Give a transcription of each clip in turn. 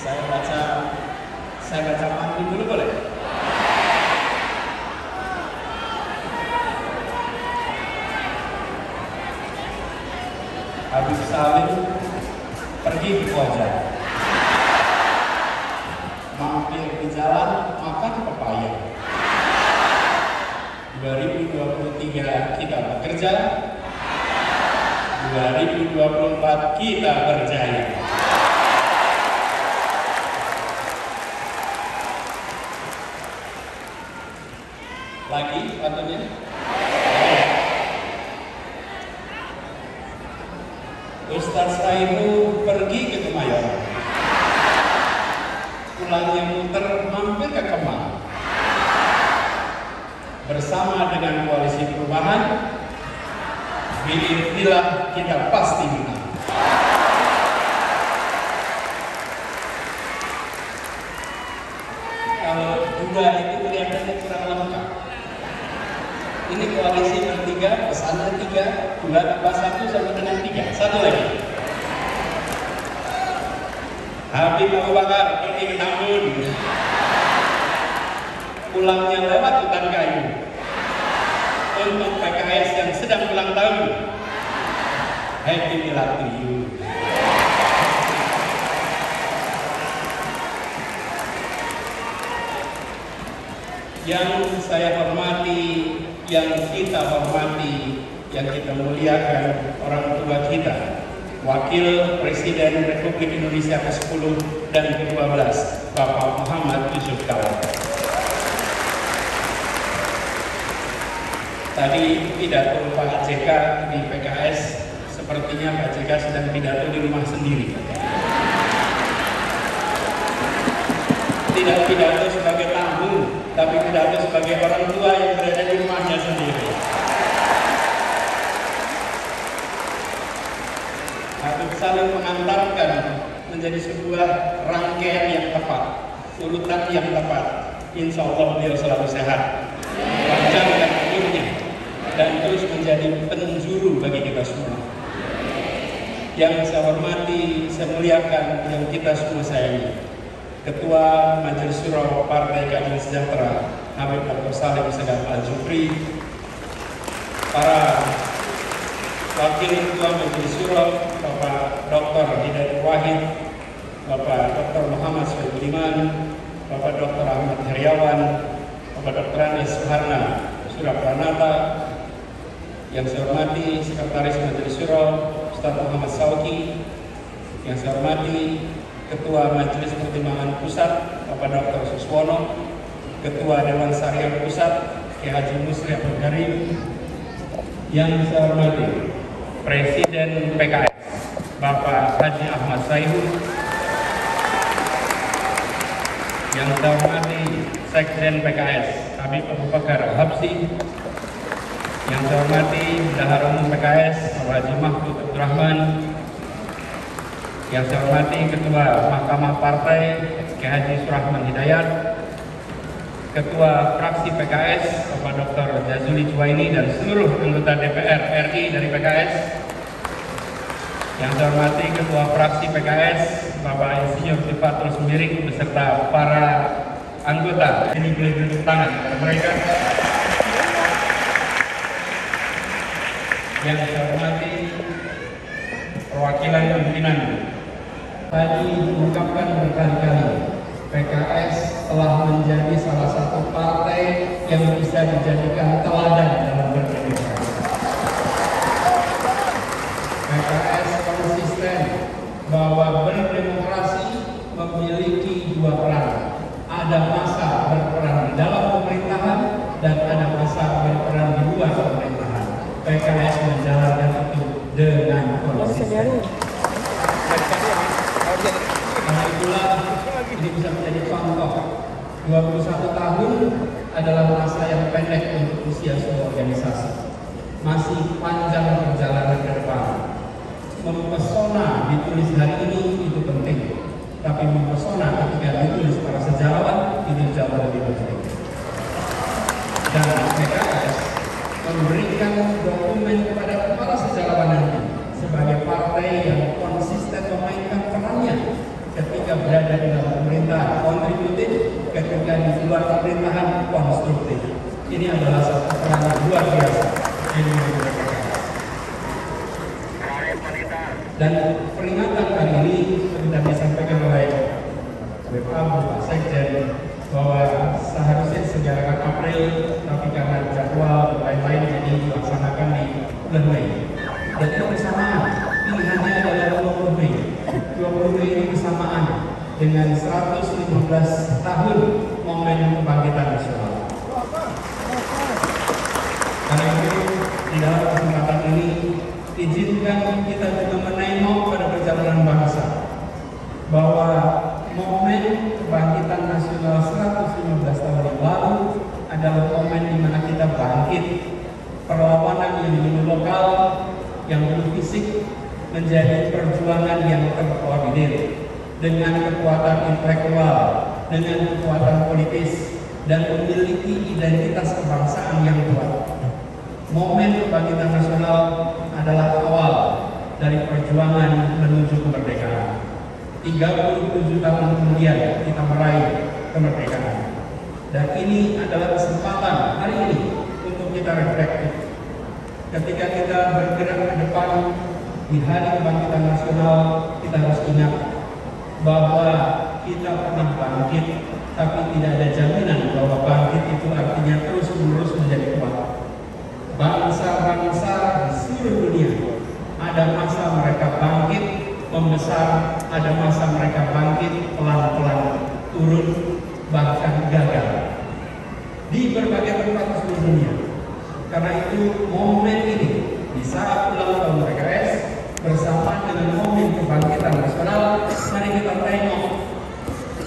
Saya baca pantun dulu boleh? Habib Salim pergi ke Koja, mampir di jalan makan pepaya. 2023 kita bekerja, 2024 kita berjaya. Lagi pantunnya? Ustadz Saihu pergi ke Kemayoran, pulangnya muter mampir ke Kemang. Bersama dengan koalisi perubahan, biiznillah kita pasti menang. Kalau dua itu kelihatannya kurang lengkap. Ini koalisi bertiga, pesannya tiga, dua tambah satu sama dengan tiga. Satu lagi. Habib Abu Bakar pergi ke Tambun, pulangnya lewat hutan kayu. Untuk PKS yang sedang ulang tahun, happy milad to you. Yang saya hormati, yang kita hormati, yang kita muliakan orang tua kita, Wakil Presiden Republik Indonesia ke-10 dan ke-12, Bapak Muhammad Yusuf Kala. Tadi pidato Pak JK di PKS, sepertinya Pak JK sedang pidato di rumah sendiri. Tidak pidato sebagai tamu, tapi pidato sebagai orang tua yang berada di rumahnya sendiri. Habib Salim mengantarkan menjadi sebuah rangkaian yang tepat, urutan yang tepat. Insya Allah beliau selalu sehat, panjangkan umurnya, dan terus menjadi penjuru bagi kita semua. Yang saya hormati, saya muliakan, yang kita semua sayangi, Ketua Majelis Syuro Partai Keadilan Sejahtera Habib Dr. Salim Segaf Al-Jufri, para Wakil Ketua Majelis Syuro Bapak Dr. Hidayat Wahid, Bapak Dr. Muhammad Sulaiman, Bapak Dr. Ahmad Heriawan, Bapak Dr. Anies Suharna Surapranata, yang saya hormati Sekretaris Majelis Syuro Ustaz Muhammad Sauki, yang saya hormati Ketua Majelis Pertimbangan Pusat Bapak Dr. Suswono, Ketua Dewan Syariah Pusat Ki Haji Musri Abdul Karim, yang saya hormati Presiden PKS Bapak Haji Ahmad Saihu, yang saya hormati Sekjen PKS Habib Abu Bakar Habsi, yang saya hormati Bendahara Umum PKS Bapak Haji Mahfud Abdurrahman, yang saya hormati Ketua Mahkamah Partai Ki Haji Surahman Hidayat, Ketua Fraksi PKS Bapak Dr. Jazuli Juwaini dan seluruh anggota DPR RI dari PKS, yang saya hormati Ketua Fraksi PKS Bapak Insinyur Sifatul Sembiring beserta para anggota. Ini boleh tepuk tangan kepada mereka. Yang saya hormati perwakilan pimpinan. Tadi diungkapkan berkali-kali, PKS telah menjadi salah satu partai yang bisa dijadikan teladan dalam berdemokrasi. PKS konsisten bahwa berdemokrasi memiliki dua peran. Ada masa berperan di dalam pemerintahan dan ada masa berperan di luar pemerintahan. PKS menjalankan itu dengan konsisten. Karena itulah ini bisa menjadi contoh. 21 tahun adalah masa yang pendek untuk usia sebuah organisasi. Masih panjang perjalanan ke depan. Mempesona ditulis hari ini itu penting, tapi mempesona ketika ditulis para sejarawan itu jauh lebih penting. Dan PKS memberikan dokumen kepada para sejarawan nanti sebagai partai yang konsisten memainkan perannya ketika berada di dalam pemerintahan kontributif, ketika di luar pemerintahan konstruktif. Ini adalah satu peran yang luar biasa yang dimiliki PKS. Dan peringatan kali ini sudah disampaikan oleh Bapak Sekjen bahwa seharusnya diselenggarakan April, tapi karena jadwal dan lain-lain jadi dilaksanakan di bulan Mei. Dan itu bersamaan, pilihannya adalah 20 Mei. 20 Mei ini bersamaan dengan 115 tahun momen kebangkitan nasional. Karena itu, di dalam kesempatan ini, izinkan kita juga menengok pada perjalanan bangsa bahwa momen kebangkitan nasional 115 tahun yang lalu adalah momen di mana kita bangkit, perlawanan yang dulu lokal, yang dulu fisik, menjadi perjuangan yang terkoordinir dengan kekuatan intelektual, dengan kekuatan politis, dan memiliki identitas kebangsaan yang kuat. Momen kebangkitan nasional adalah awal dari perjuangan menuju kemerdekaan. 37 tahun kemudian kita meraih kemerdekaan. Dan ini adalah kesempatan hari ini untuk kita reflektif. Ketika kita bergerak ke depan di hari kebangkitan nasional, kita harus ingat bahwa kita pernah bangkit, tapi tidak ada jaminan bahwa bangkit itu artinya terus-menerus menjadi kuat. Bangsa-bangsa di seluruh dunia ada masa mereka bangkit, membesar, ada masa mereka bangkit, pelan-pelan turun, bahkan gagal di berbagai tempat di seluruh dunia. Karena itu momen ini di saat ulang tahun PKS bersama dengan momen kebangkitan nasional, mari kita tengok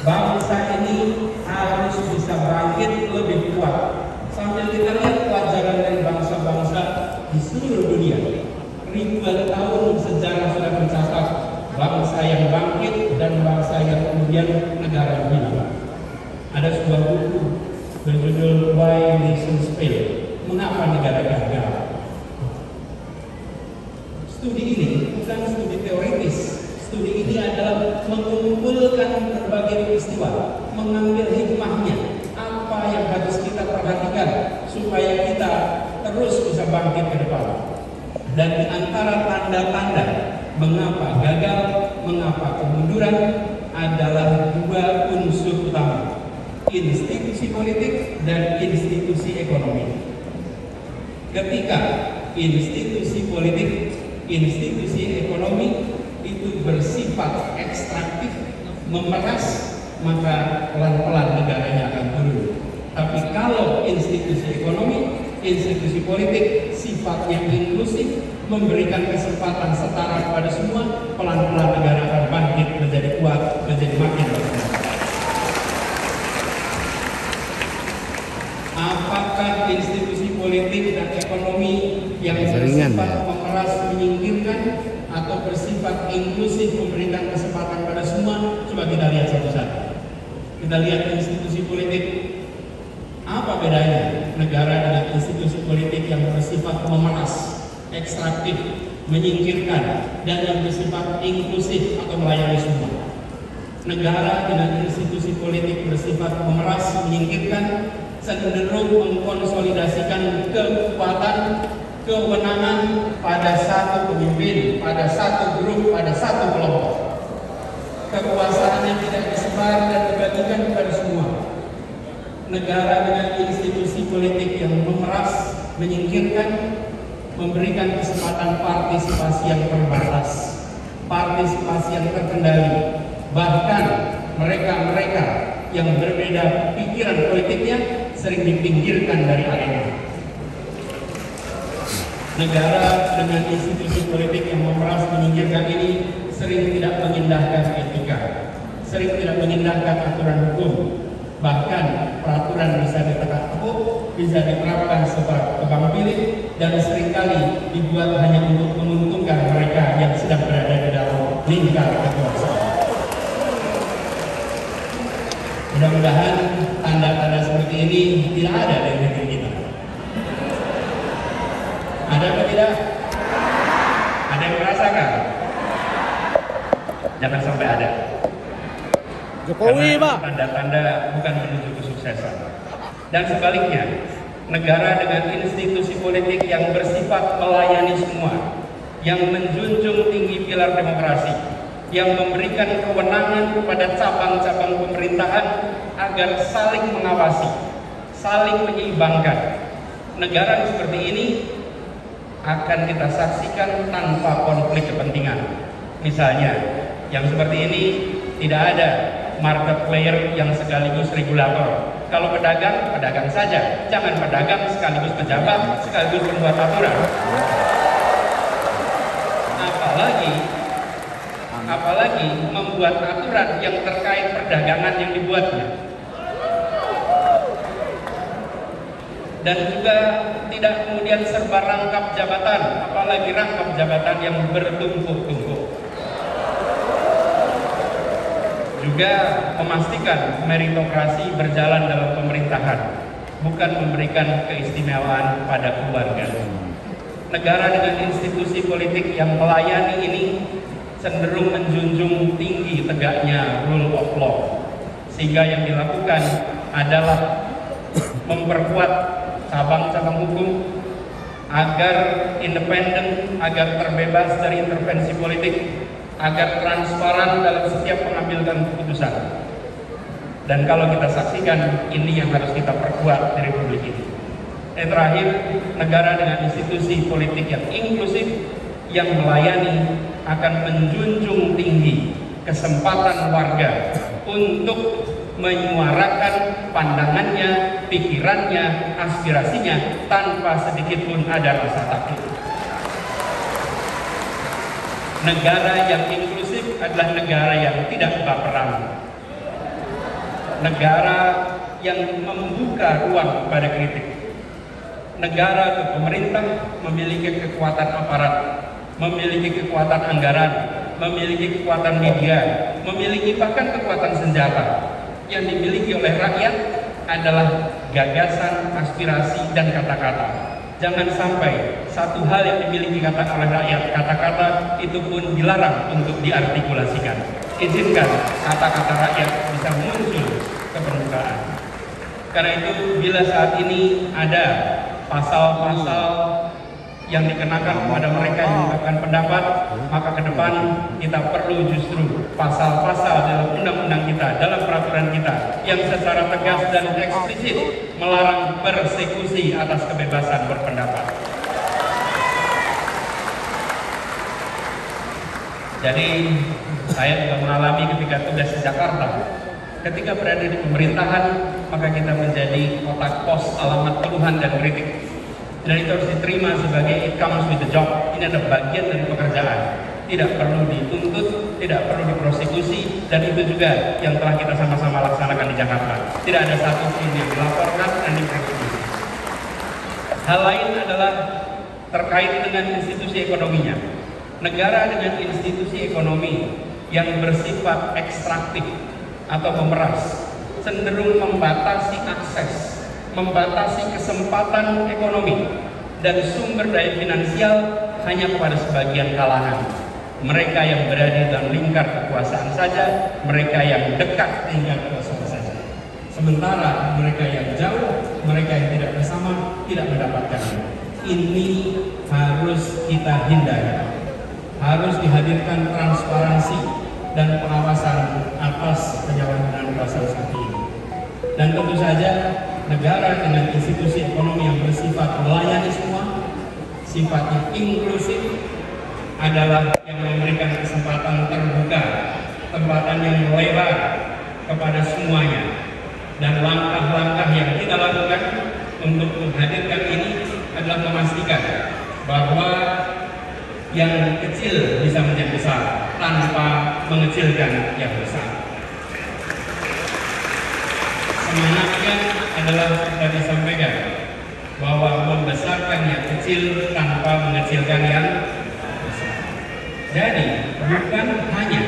bangsa ini harus bisa bangkit lebih kuat. Sambil kita lihat pelajaran dari bangsa-bangsa di seluruh dunia, ribuan tahun sejarah sudah mencatat bangsa yang bangkit dan bangsa yang kemudian negara yang hilang. Ada sebuah buku berjudul Why Nations Fail. Mengapa negara gagal? Studi ini bukan studi teoritis. Studi ini adalah mengumpulkan berbagai peristiwa, mengambil hikmahnya, apa yang harus kita perhatikan supaya kita terus bisa bangkit ke depan. Dan di antara tanda-tanda mengapa gagal, mengapa kemunduran adalah dua unsur utama, institusi politik dan institusi ekonomi. Ketika institusi politik, institusi ekonomi itu bersifat ekstraktif, memeras, maka pelan-pelan negaranya akan turun. Tapi kalau institusi ekonomi, institusi politik sifatnya inklusif, memberikan kesempatan setara kepada semua, pelan-pelan negara akan bangkit, menjadi kuat, menjadi makin berkembang. Apakah institusi politik dan ekonomi yang bersifat memeras, menyingkirkan, atau bersifat inklusif, memberikan kesempatan pada semua? Coba kita lihat satu-satu. Kita lihat institusi politik. Apa bedanya negara dengan institusi politik yang bersifat memeras, ekstraktif, menyingkirkan, dan yang bersifat inklusif atau melayani semua? Negara dengan institusi politik bersifat memeras, menyingkirkan, cenderung mengkonsolidasikan kekuatan, kewenangan pada satu pemimpin, pada satu grup, pada satu kelompok. Kekuasaannya tidak disebar dan dibagikan kepada semua. Negara dengan institusi politik yang memeras, menyingkirkan, memberikan kesempatan partisipasi yang terbatas, partisipasi yang terkendali. Bahkan mereka-mereka yang berbeda pikiran politiknya sering dipinggirkan dari arena. Negara dengan institusi politik yang memeras, menyingkirkan ini sering tidak mengindahkan etika, sering tidak mengindahkan aturan hukum. Bahkan peraturan bisa ditegak teguk, bisa diterapkan secara tebang pilih, dan seringkali dibuat hanya untuk menguntungkan mereka yang sedang berada di dalam lingkar kekuasaan. Mudah-mudahan tanda-tanda seperti ini tidak ada di negeri kita. Ada atau tidak? Ada yang merasakan? Jangan sampai ada. Jokowi, Pak. Tanda-tanda bukan menuju kesuksesan. Dan sebaliknya, negara dengan institusi politik yang bersifat melayani semua, yang menjunjung tinggi pilar demokrasi, yang memberikan kewenangan kepada cabang-cabang pemerintahan agar saling mengawasi, saling menyeimbangkan. Negara seperti ini akan kita saksikan tanpa konflik kepentingan. Misalnya, yang seperti ini tidak ada market player yang sekaligus regulator. Kalau pedagang, pedagang saja. Jangan pedagang sekaligus pejabat, sekaligus membuat aturan. Apalagi membuat aturan yang terkait perdagangan yang dibuatnya. Dan juga tidak kemudian serba rangkap jabatan, apalagi rangkap jabatan yang bertumpuk-tumpuk. Juga memastikan meritokrasi berjalan dalam pemerintahan, bukan memberikan keistimewaan pada keluarga. Negara dengan institusi politik yang melayani ini cenderung menjunjung tinggi tegaknya rule of law, sehingga yang dilakukan adalah memperkuat cabang-cabang hukum agar independen, agar terbebas dari intervensi politik, agar transparan dalam setiap pengambilan keputusan. Dan kalau kita saksikan, ini yang harus kita perkuat di Republik ini. Yang terakhir, negara dengan institusi politik yang inklusif, yang melayani, akan menjunjung tinggi kesempatan warga untuk menyuarakan pandangannya, pikirannya, aspirasinya tanpa sedikit pun ada rasa takut. Negara yang inklusif adalah negara yang tidak baperan. Negara yang membuka ruang pada kritik. Negara atau pemerintah memiliki kekuatan aparat, memiliki kekuatan anggaran, memiliki kekuatan media, memiliki bahkan kekuatan senjata. Yang dimiliki oleh rakyat adalah gagasan, aspirasi, dan kata-kata. Jangan sampai satu hal yang dimiliki oleh rakyat, kata-kata itu pun dilarang untuk diartikulasikan. Izinkan kata-kata rakyat bisa muncul ke permukaan. Karena itu bila saat ini ada pasal-pasal yang dikenakan kepada mereka yang mengungkapkan pendapat, maka ke depan kita perlu justru pasal-pasal dalam undang-undang kita, dalam peraturan kita yang secara tegas dan eksplisit melarang persekusi atas kebebasan berpendapat. Jadi saya juga mengalami ketika tugas di Jakarta, ketika berada di pemerintahan, maka kita menjadi kotak pos alamat keluhan dan kritik. Dan itu harus diterima sebagai it comes with the job. Ini adalah bagian dari pekerjaan. Tidak perlu dituntut, tidak perlu diprosekusi, dan itu juga yang telah kita sama-sama laksanakan di Jakarta. Tidak ada satu pun yang dilaporkan dan diprosekusi. Hal lain adalah terkait dengan institusi ekonominya. Negara dengan institusi ekonomi yang bersifat ekstraktif atau memeras cenderung membatasi akses, membatasi kesempatan ekonomi dan sumber daya finansial hanya kepada sebagian kalangan. Mereka yang berada dalam lingkar kekuasaan saja, mereka yang dekat lingkar kekuasaan saja. Sementara mereka yang jauh, mereka yang tidak bersama, tidak mendapatkannya. Ini harus kita hindari. Harus dihadirkan transparansi dan pengawasan atas penyalahgunaan kekuasaan seperti ini. Dan tentu saja negara dengan institusi ekonomi yang bersifat melayani semua, sifatnya inklusif, adalah yang memberikan kesempatan terbuka, kesempatan yang lebar kepada semuanya. Dan langkah-langkah yang kita lakukan untuk menghadirkan ini adalah memastikan bahwa yang kecil bisa menjadi besar tanpa mengecilkan yang besar. Semangatnya adalah sudah disampaikan bahwa membesarkan yang kecil tanpa mengecilkan yang besar. Jadi bukan hanya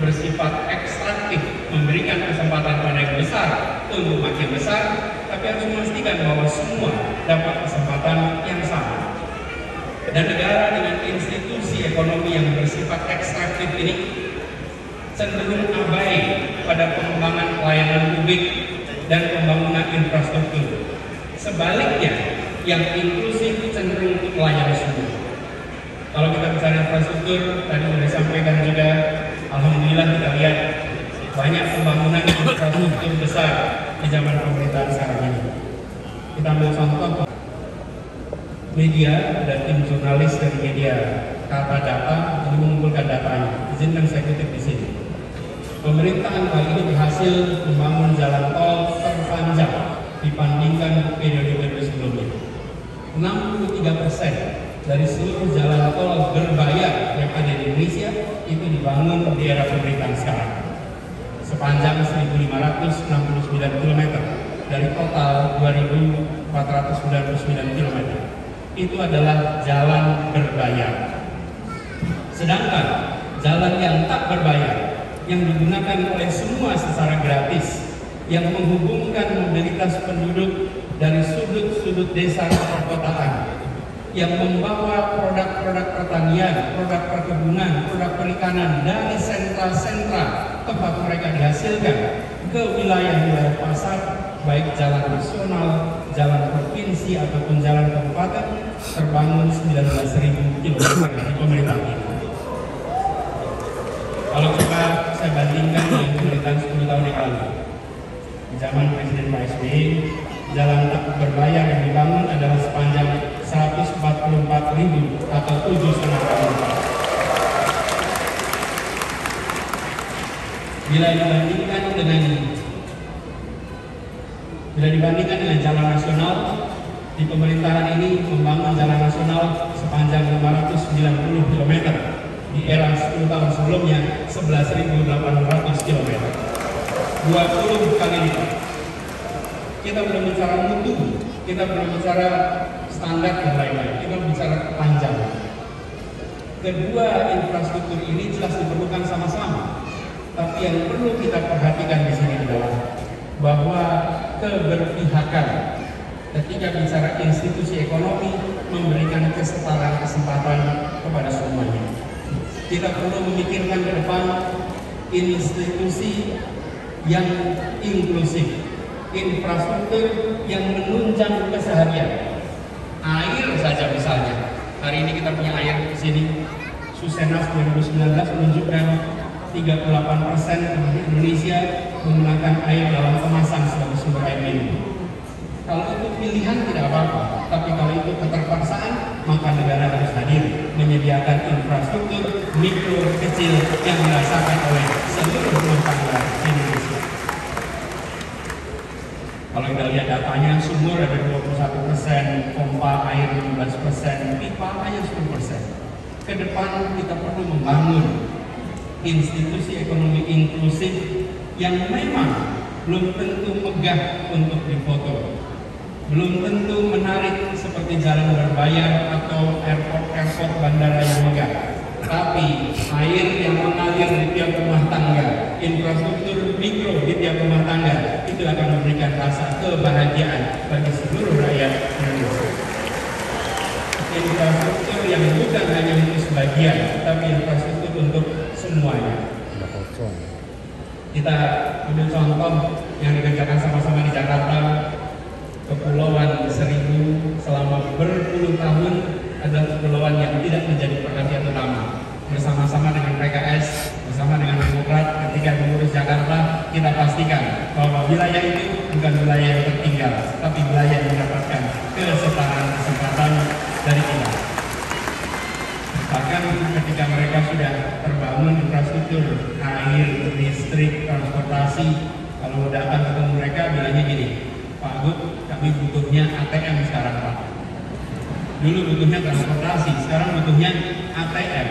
bersifat ekstraktif memberikan kesempatan pada yang besar untuk makin besar, tapi harus memastikan bahwa semua dapat kesempatan yang sama. Dan negara dengan institusi ekonomi yang bersifat ekstraktif ini cenderung abai pada pengembangan pelayanan publik dan pembangunan infrastruktur. Sebaliknya, yang inklusif cenderung untuk melayani semua. Kalau kita bicara infrastruktur, tadi sudah disampaikan juga, alhamdulillah kita lihat banyak pembangunan infrastruktur besar di zaman pemerintahan sekarang ini. Kita ambil contoh media, ada tim jurnalis dari media Kata Data ini mengumpulkan datanya. Izinkan saya kutip di sini. Pemerintahan kali ini berhasil membangun jalan tol terpanjang dibandingkan periode sebelumnya. 63% dari seluruh jalan tol berbayar yang ada di Indonesia itu dibangun di era pemerintahan sekarang. Sepanjang 1.569 km dari total 2.499 km. Itu adalah jalan berbayar. Sedangkan jalan yang tak berbayar, yang digunakan oleh semua secara gratis, yang menghubungkan mobilitas penduduk dari sudut-sudut desa ke perkotaan, yang membawa produk-produk pertanian, produk perkebunan, produk perikanan dari sentra-sentra tempat mereka dihasilkan ke wilayah-wilayah pasar, baik jalan nasional, jalan provinsi ataupun jalan kabupaten, terbangun 19.000 km di pemerintahan ini. Kalau coba saya bandingkan dengan pemerintahan 10 tahun yang lalu, di zaman Presiden Pak SBY, jalan tak berbayar yang dibangun adalah sepanjang 144.000 atau 7,5 km. Bila dibandingkan dengan jalan nasional, di pemerintahan ini membangun jalan nasional sepanjang 590 km. Di era 10 tahun sebelumnya 11.800 km. 20 kali lipat. Kita belum bicara mutu, kita belum bicara standar dan lain-lain, kita bicara kepanjangan. Kedua infrastruktur ini jelas diperlukan sama-sama. Tapi yang perlu kita perhatikan di sini adalah bahwa keberpihakan ketika bicara institusi ekonomi memberikan kesetaraan kesempatan kepada semuanya. Kita perlu memikirkan ke depan institusi yang inklusif, infrastruktur yang menunjang keseharian. Air saja misalnya, hari ini kita punya air di sini. Susenas 2019 menunjukkan 38% penduduk Indonesia menggunakan air dalam kemasan sebagai sumber air minum. Kalau itu pilihan tidak apa-apa, tapi kalau itu keterpaksaan, maka negara harus hadir menyediakan infrastruktur mikro kecil yang dirasakan oleh seluruh rumah tangga di Indonesia. Kalau kita lihat datanya, sumur ada 21%, pompa air 15%, pipa hanya 10%. Ke depan kita perlu membangun institusi ekonomi inklusif yang memang belum tentu megah untuk difoto, belum tentu menarik seperti jalan berbayar atau airport bandara yang megah. Tapi air yang mengalir di tiap rumah tangga, infrastruktur mikro di tiap rumah tangga, itu akan memberikan rasa kebahagiaan bagi seluruh rakyat Indonesia. Infrastruktur yang bukan hanya untuk sebagian, tapi infrastruktur untuk semuanya. Kita ambil contoh yang dikerjakan sama-sama di Jakarta, Kepulauan Seribu selama berpuluh tahun adalah kepulauan yang tidak menjadi perhatian utama. Bersama-sama dengan PKS, bersama dengan Demokrat, ketika mengurus Jakarta, kita pastikan bahwa wilayah itu bukan wilayah yang tertinggal, tapi wilayah yang mendapatkan kesetaraan kesempatan dari kita. Bahkan ketika mereka sudah terbangun infrastruktur, air, listrik, transportasi, kalau datang ketemu mereka bilangnya gini, Pak Gut, kami butuhnya ATM sekarang Pak. Dulu butuhnya transportasi, sekarang butuhnya ATM,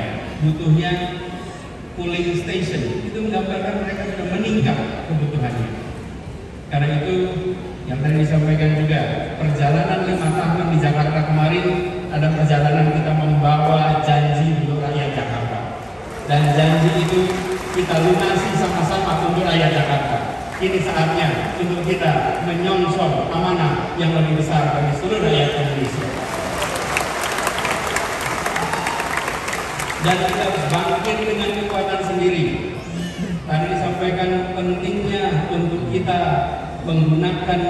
butuhnya cooling station. Itu menggambarkan mereka sudah meningkat kebutuhannya. Karena itu yang tadi disampaikan juga, perjalanan 5 tahun di Jakarta kemarin ada perjalanan kita membawa janji untuk rakyat Jakarta. Dan janji itu kita lunasi sama-sama untuk rakyat Jakarta. Ini saatnya untuk kita menyongsong amanah yang lebih besar bagi seluruh rakyat Indonesia. Dan kita harus bangkit dengan kekuatan sendiri. Tadi Tadi disampaikan pentingnya untuk kita menggunakan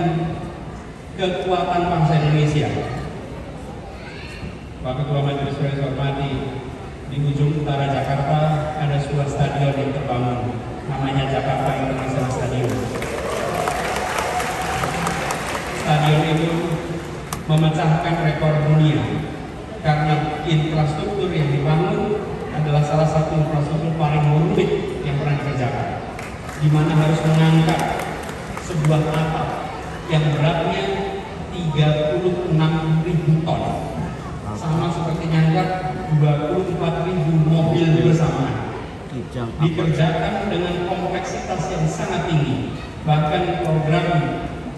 kekuatan bangsa Indonesia. Pak Ketua Majelis Suro yang saya hormati, di ujung utara Jakarta ada sebuah stadion yang terbangun, namanya Jakarta International Stadium. Stadion itu memecahkan rekor dunia karena infrastruktur yang dibangun adalah salah satu infrastruktur paling rumit yang pernah dikerjakan, di mana harus mengangkat sebuah atap yang beratnya 36.000 ton, sama seperti ngangkat 24.000 mobil bersamaan. Dikerjakan dengan kompleksitas yang sangat tinggi. Bahkan program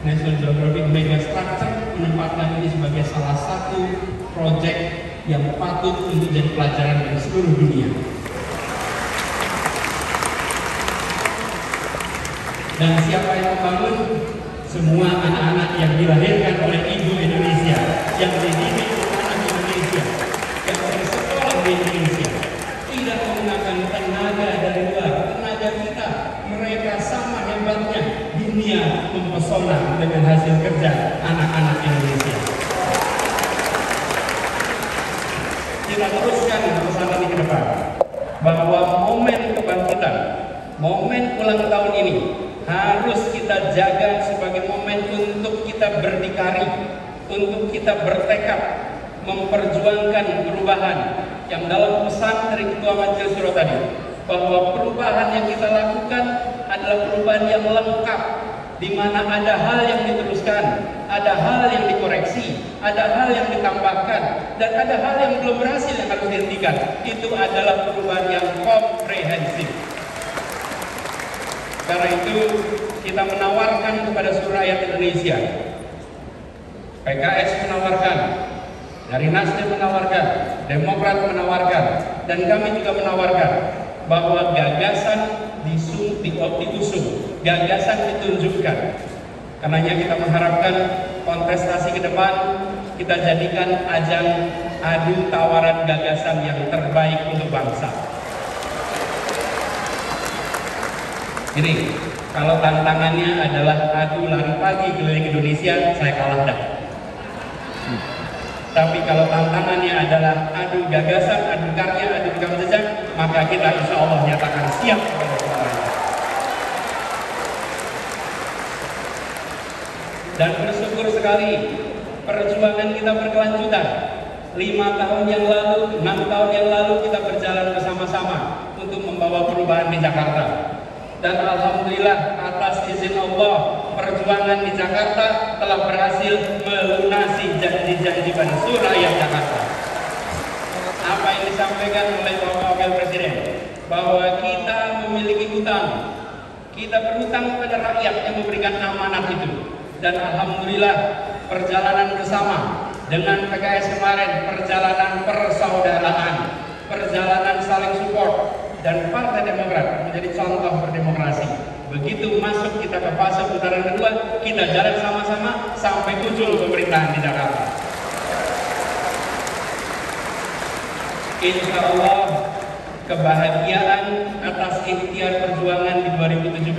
National Geographic Megastructure menempatkan ini sebagai salah satu proyek yang patut untuk jadi pelajaran dari seluruh dunia. Dan siapa yang membangun? Semua anak-anak yang dilahirkan oleh ibu Indonesia, yang dididik anak Indonesia, yang bersekolah di Indonesia, tidak menggunakan tenaga dari luar, tenaga kita. Mereka sama hebatnya, dunia mempesona dengan hasil kerja anak-anak Indonesia. Kita teruskan pesan ini ke depan, bahwa momen kebangkitan, momen ulang tahun ini harus kita jaga sebagai momen untuk kita berdikari, untuk kita bertekad memperjuangkan perubahan yang dalam pesan dari Ketua Majelis Suro tadi, bahwa perubahan yang kita lakukan adalah perubahan yang lengkap, di mana ada hal yang diteruskan, ada hal yang dikoreksi, ada hal yang ditambahkan, dan ada hal yang belum berhasil yang harus dihentikan. Itu adalah perubahan yang komprehensif. Karena itu kita menawarkan kepada seluruh rakyat Indonesia, PKS menawarkan, dari Nasdem menawarkan, Demokrat menawarkan, dan kami juga menawarkan bahwa gagasan diusung, gagasan ditunjukkan. Karenanya kita mengharapkan kontestasi ke depan kita jadikan ajang adu tawaran gagasan yang terbaik untuk bangsa. Jadi, kalau tantangannya adalah adu lari pagi keliling Indonesia, saya kalah dah. Tapi kalau tantangannya adalah adu gagasan, adu karya, adu rekam jejak, maka kita insya Allah nyatakan siap kepada semuanya. Dan bersyukur sekali perjuangan kita berkelanjutan. 5 tahun yang lalu, 6 tahun yang lalu kita berjalan bersama-sama untuk membawa perubahan di Jakarta. Dan alhamdulillah atas izin Allah, perjuangan di Jakarta telah berhasil melunasi janji-janji pada seluruh rakyat Jakarta. Apa yang disampaikan oleh Bapak Wakil Presiden, bahwa kita memiliki hutang, kita berhutang kepada rakyat yang memberikan amanat itu. Dan alhamdulillah perjalanan bersama dengan PKS kemarin, perjalanan persaudaraan, perjalanan saling support, dan Partai Demokrat menjadi contoh berdemokrasi. Begitu masuk kita ke fase putaran kedua, kita jalan sama-sama sampai muncul pemerintahan di Jakarta. Insya Allah kebahagiaan atas ikhtiar perjuangan di 2017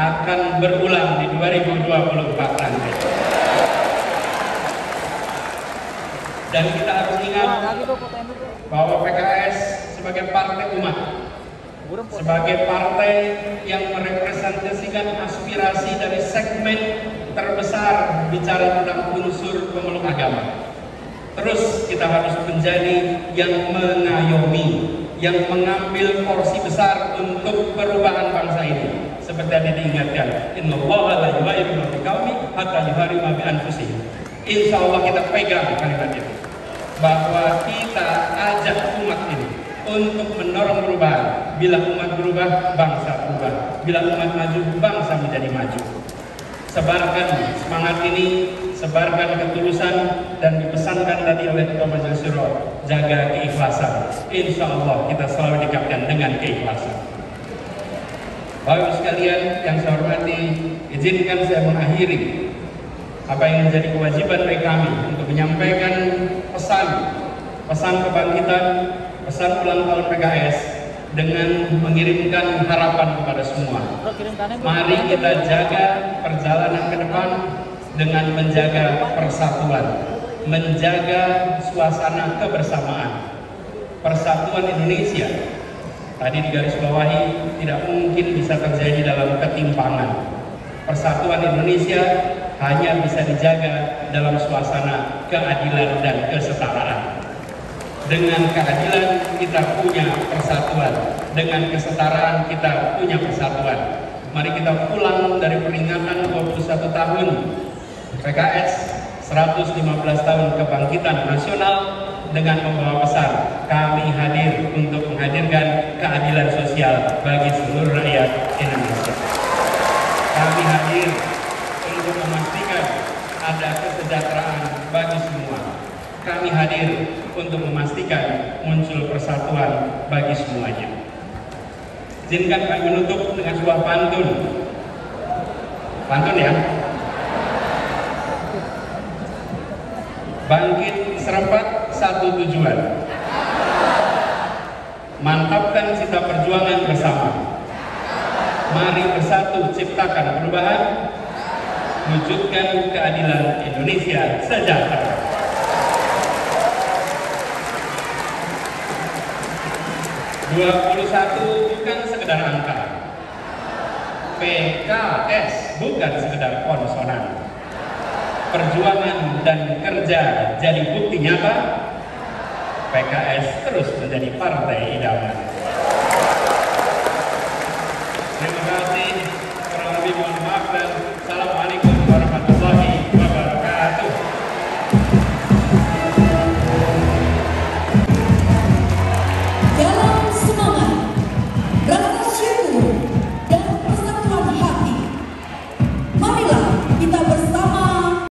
akan berulang di 2024 nanti. Dan kita harus ingat bahwa PKS sebagai partai umat, sebagai partai yang merepresentasikan aspirasi dari segmen terbesar bicara tentang unsur pemeluk agama. Terus kita harus menjadi yang mengayomi, yang mengambil porsi besar untuk perubahan bangsa ini. Seperti yang diingatkan, innallaha la yughayyiru ma biqaumin hatta yughayyiru ma bi anfusihim. Insya Allah kita pegang kalimat itu, bahwa kita ajak umat ini untuk mendorong perubahan. Bila umat berubah, bangsa berubah. Bila umat maju, bangsa menjadi maju. Sebarkan semangat ini, sebarkan ketulusan, dan dipesankan tadi oleh Ketua Majelis Suro, jaga keikhlasan. Insya Allah kita selalu dikatakan dengan keikhlasan. Bapak sekalian yang saya hormati, izinkan saya mengakhiri apa yang menjadi kewajiban bagi kami untuk menyampaikan pesan kebangkitan, pesan ulang tahun PKS dengan mengirimkan harapan kepada semua. Mari kita jaga perjalanan ke depan dengan menjaga persatuan, menjaga suasana kebersamaan. Persatuan Indonesia, tadi digarisbawahi, tidak mungkin bisa terjadi dalam ketimpangan. Persatuan Indonesia hanya bisa dijaga dalam suasana keadilan dan kesetaraan. Dengan keadilan kita punya persatuan, dengan kesetaraan kita punya persatuan. Mari kita pulang dari peringatan 21 tahun PKS, 115 tahun kebangkitan nasional dengan membawa pesan, kami hadir untuk menghadirkan keadilan sosial bagi seluruh rakyat Indonesia. Kami hadir untuk memastikan ada kesejahteraan bagi semua. Kami hadir untuk memastikan muncul persatuan bagi semuanya. Izinkan kami menutup dengan sebuah pantun. Pantun ya. Bangkit serempak satu tujuan. Mantapkan cita perjuangan bersama. Mari bersatu ciptakan perubahan. Wujudkan keadilan Indonesia sejahtera. 21 bukan sekedar angka. PKS bukan sekedar konsonan. Perjuangan dan kerja jadi bukti nyata. PKS terus menjadi partai idaman.